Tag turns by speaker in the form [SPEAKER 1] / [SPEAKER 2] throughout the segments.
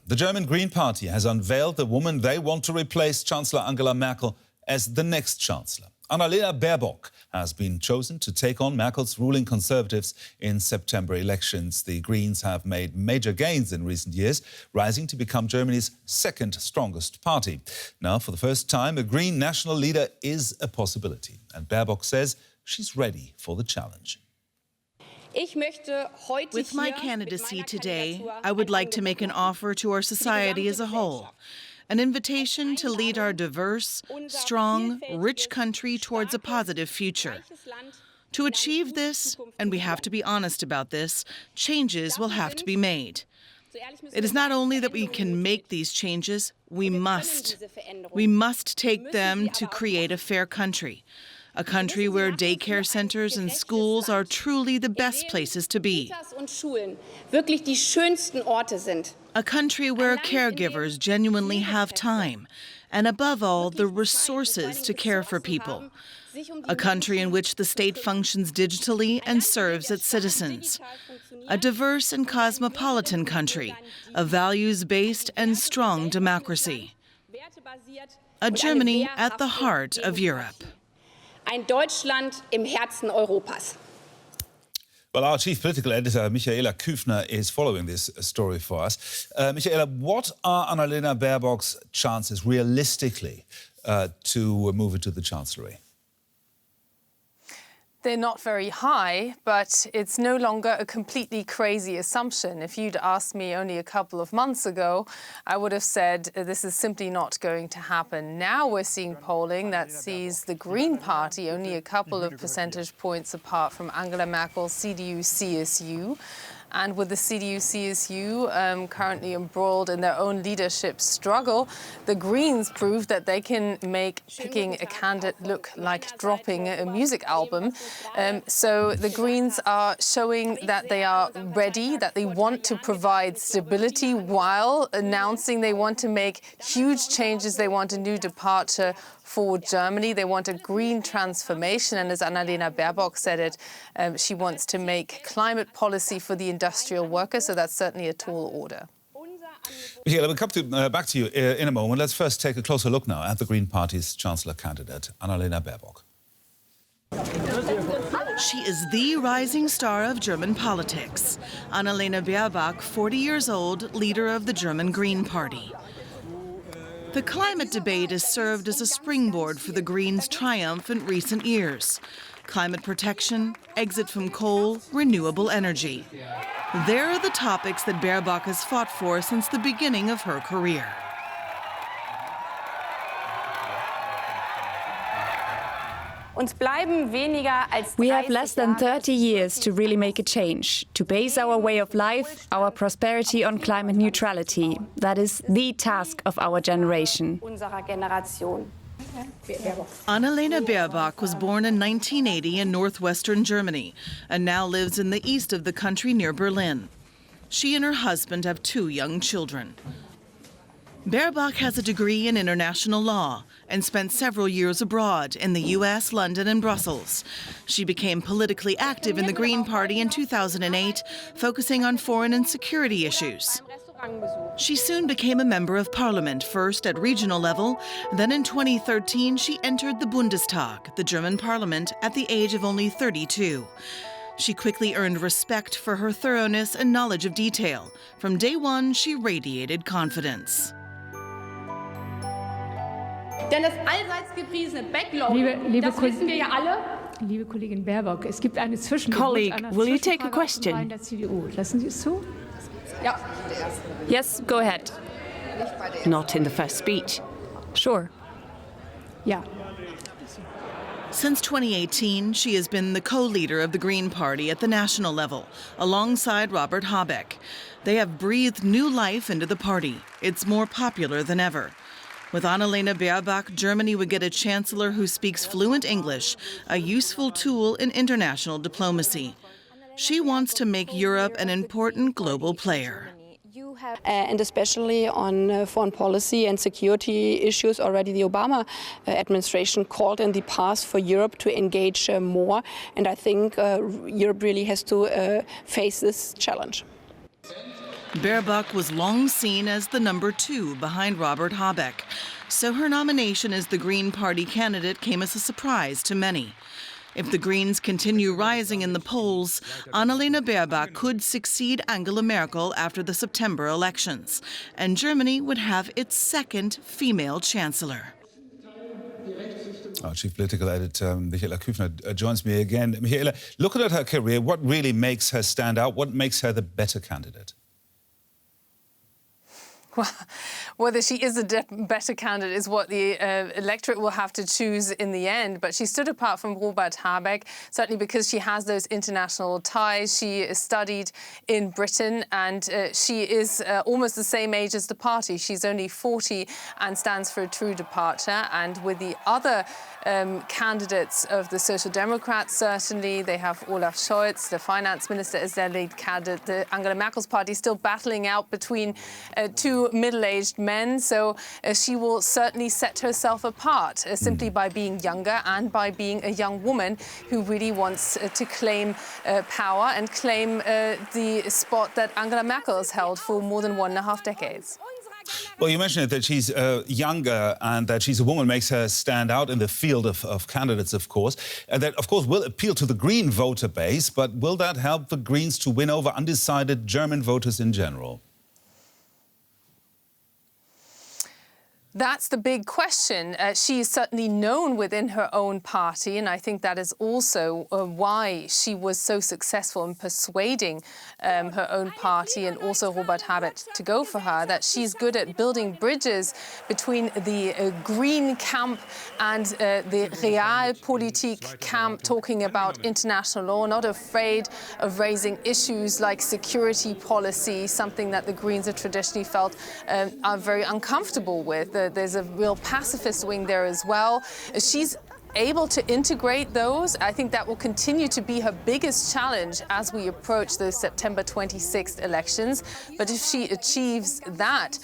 [SPEAKER 1] The German Green Party has unveiled the woman they want to replace Chancellor Angela Merkel as the next Chancellor. Annalena Baerbock has been chosen to take on Merkel's ruling Conservatives in September elections. The Greens have made major gains in recent years, rising to become Germany's second strongest party. Now, for the first time, a Green national leader is a possibility. And Baerbock says she's ready for the challenge.
[SPEAKER 2] With my candidacy today, I would like to make an offer to our society as a whole. An invitation to lead our diverse, strong, rich country towards a positive future. To achieve this, and we have to be honest about this, changes will have to be made. It is not only that we can make these changes, we must. We must take them to create a fair country. A country where daycare centers and schools are truly the best places to be. A country where caregivers genuinely have time, and above all, the resources to care for people. A country in which the state functions digitally and serves its citizens. A diverse and cosmopolitan country, a values-based and strong democracy. A Germany at the heart of Europe.
[SPEAKER 3] Ein Deutschland im Herzen Europas.
[SPEAKER 1] Well, our chief political editor, Michaela Küfner, is following this story for us. Michaela, what are Annalena Baerbock's chances realistically to move into the chancellery?
[SPEAKER 4] They're not very high, but it's no longer a completely crazy assumption. If you'd asked me only a couple of months ago, I would have said this is simply not going to happen. Now we're seeing polling that sees the Green Party only a couple of percentage points apart from Angela Merkel's CDU-CSU. And with the CDU-CSU currently embroiled in their own leadership struggle, the Greens proved that they can make picking a candidate look like dropping a music album. So the Greens are showing that they are ready, that they want to provide stability while announcing they want to make huge changes. They want a new departure for Germany. They want a green transformation, and as Annalena Baerbock said it, she wants to make climate policy for the industrial worker, so that's certainly a tall order.
[SPEAKER 1] Michaela, we'll come back to you in a moment. Let's first take a closer look now at the Green Party's Chancellor candidate, Annalena Baerbock.
[SPEAKER 2] She is the rising star of German politics. Annalena Baerbock, 40 years old, leader of the German Green Party. The climate debate has served as a springboard for the Greens' triumph in recent years. Climate protection, exit from coal, renewable energy. There are the topics that Baerbock has fought for since the beginning of her career.
[SPEAKER 5] We have less than 30 years to really make a change, to base our way of life, our prosperity on climate neutrality. That is the task of our generation.
[SPEAKER 2] Annalena Baerbock was born in 1980 in northwestern Germany and now lives in the east of the country near Berlin. She and her husband have 2 young children. Baerbock has a degree in international law and spent several years abroad in the US, London and Brussels. She became politically active in the Green Party in 2008, focusing on foreign and security issues. She soon became a member of parliament, first at regional level. Then in 2013, she entered the Bundestag, the German parliament, at the age of only 32. She quickly earned respect for her thoroughness and knowledge of detail. From day one, she radiated confidence.
[SPEAKER 6] Denn das allseits gepriesene Backloading, das wissen wir ja alle.
[SPEAKER 7] Liebe Kollegin Baerbock, es gibt eine
[SPEAKER 5] Colleague, will you take a question?
[SPEAKER 7] der CDU. Lassen Sie es zu?
[SPEAKER 6] Ja.
[SPEAKER 5] Yes, go ahead. Not in the first speech. Sure.
[SPEAKER 7] Ja.
[SPEAKER 2] Since 2018, she has been the co-leader of the Green Party at the national level, alongside Robert Habeck. They have breathed new life into the party. It's more popular than ever. With Annalena Baerbock, Germany would get a chancellor who speaks fluent English, a useful tool in international diplomacy. She wants to make Europe an important global player.
[SPEAKER 8] And especially on foreign policy and security issues, already the Obama administration called in the past for Europe to engage more. And I think Europe really has to face this challenge.
[SPEAKER 2] Baerbock was long seen as the number 2 behind Robert Habeck, so her nomination as the Green Party candidate came as a surprise to many. If the Greens continue rising in the polls, Annalena Baerbock could succeed Angela Merkel after the September elections, and Germany would have its second female chancellor.
[SPEAKER 1] Our chief political editor, Michaela Küfner, joins me again. Michaela, looking at her career, what really makes her stand out? What makes her the better candidate?
[SPEAKER 4] Well, whether she is a better candidate is what the electorate will have to choose in the end. But she stood apart from Robert Habeck, certainly because she has those international ties. She studied in Britain, and she is almost the same age as the party. She's only 40 and stands for a true departure. And with the other candidates of the Social Democrats, certainly, they have Olaf Scholz, the finance minister, as their lead candidate. The Angela Merkel's party is still battling out between two middle-aged men, so she will certainly set herself apart simply by being younger and by being a young woman who really wants to claim power and claim the spot that Angela Merkel has held for more than 1.5 decades.
[SPEAKER 1] Well, you mentioned that she's younger and that she's a woman makes her stand out in the field of candidates, of course. And that, of course, will appeal to the Green voter base, but will that help the Greens to win over undecided German voters in general?
[SPEAKER 4] That's the big question. She is certainly known within her own party, and I think that is also why she was so successful in persuading her own party and also Robert Habeck to go for her, that she's good at building bridges between the Green camp and the Realpolitik camp, talking about international law, not afraid of raising issues like security policy, something that the Greens have traditionally felt are very uncomfortable with. There's a real pacifist wing there as well. She's able to integrate those. I think that will continue to be her biggest challenge as we approach the September 26th elections. But if she achieves that,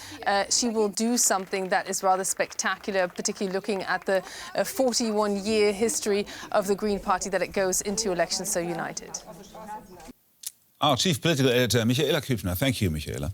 [SPEAKER 4] she will do something that is rather spectacular, particularly looking at the 41-year history of the Green Party, that it goes into elections so united.
[SPEAKER 1] Our chief political editor, Michaela Küfner. Thank you, Michaela.